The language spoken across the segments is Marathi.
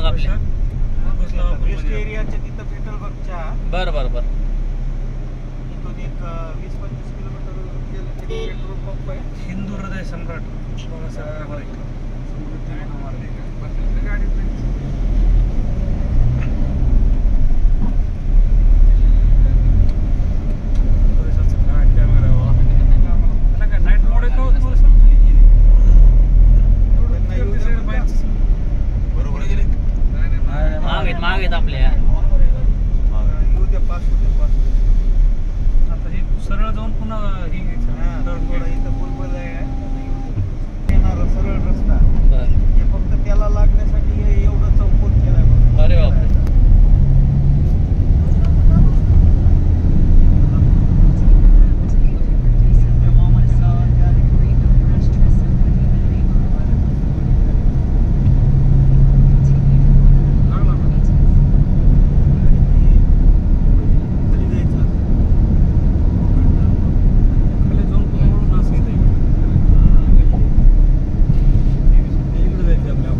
आपल्या वेस्ट एरियाच्या तिथं पेट्रोल पंपच्या बरं बरं बरं इथून एक 20-25 किलोमीटर गेलं की पेट्रोल पंप आहे. हिंदू हृदय सम्राट बाबासाहेब माग आहेत आपल्या येऊ द्या पास आता हे सरळ जाऊन पुन्हा ही थोडं इथं बुलबुल आहे येणारा सरळ रस्ता बरं हे फक्त त्याला लागण्यासाठी हे एवढं चौकोन केलाय बघा. अरे बापरे त्या मामाच्या गावात त्या खाली जायचं खाली जाऊन पुन्हा वळून असं येतं इकडे जायचं आपल्या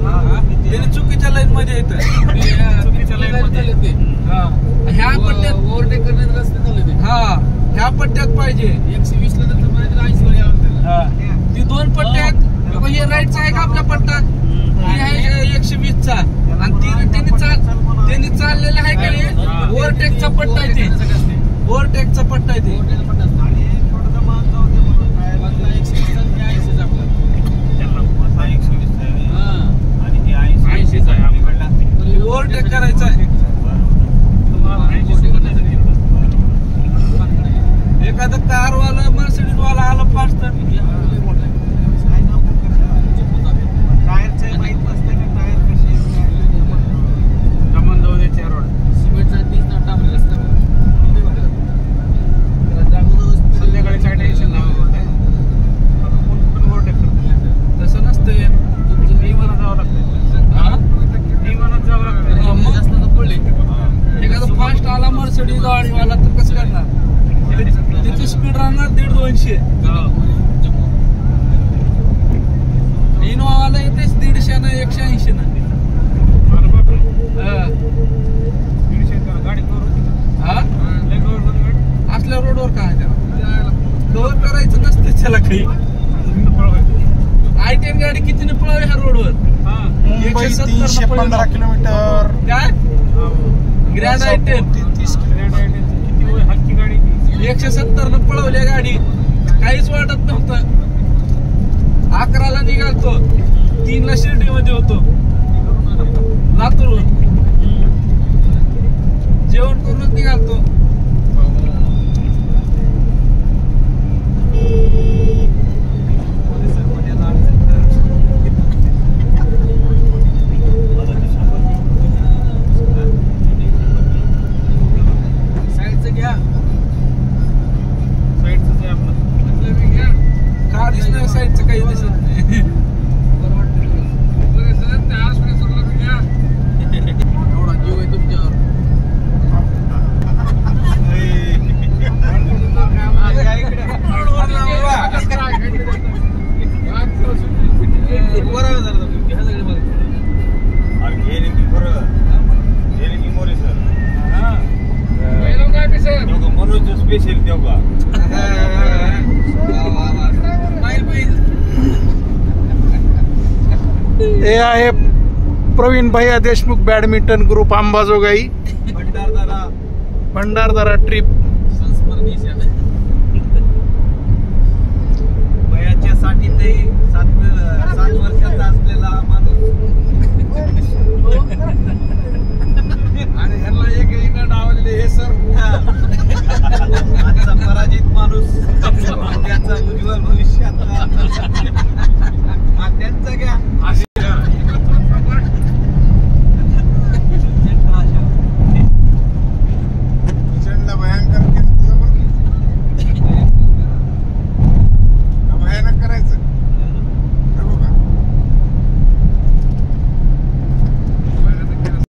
त्याने चुकीच्या लाईन मध्ये येत चुकीच्या लाईन मध्ये ह्या पट्ट्यात ओव्हरटेक करण्यात रस्ते चालले ते. हा ह्या पट्ट्यात पाहिजे 120 ला नंतर पर्यंत 80 वर यावं लागतं. ती दोन पट्ट्यात हे राईटचा आहे का आपला पट्टा ही आहे 120 चा आणि त्यांनी चाललेला आहे का ओव्हरटेकचा पट्टा आहे ते ओव्हरटेकचा पट्टा आहे ते ओव्हरटेक करायचा आहे एखादा कारवाला मर्सिडीज वाला आला फास्ट तर तसं नसतं एखादा फास्ट आला मर्सिडीज गाडीवाला तर कसं करणार त्याची स्पीड राहणार 150-200 इनोवाला येतेच 150 ना 180 ना असल्या रोडवर काय त्याला कव्हर करायचं नसतं त्याला काही I10 गाडी कितीने पळावी ह्या रोडवर 315 किलोमीटर काय ग्रँड I10 170 न पळवल्या गाडी काहीच वाटत नव्हतं 11ला निघालतो 3ला शिर्डीमध्ये होतो लातूरहून जेवण करूनच निघालतो का दिसणार साईडचं काही दिसत नाही एवढा जीव आहे तुमच्यावर. स्पेशल देऊ हे आहे प्रवीण भैया Deshmukh badminton group Ambajogai Bhandardara trip वयाच्या साठी ते 7 वर्ष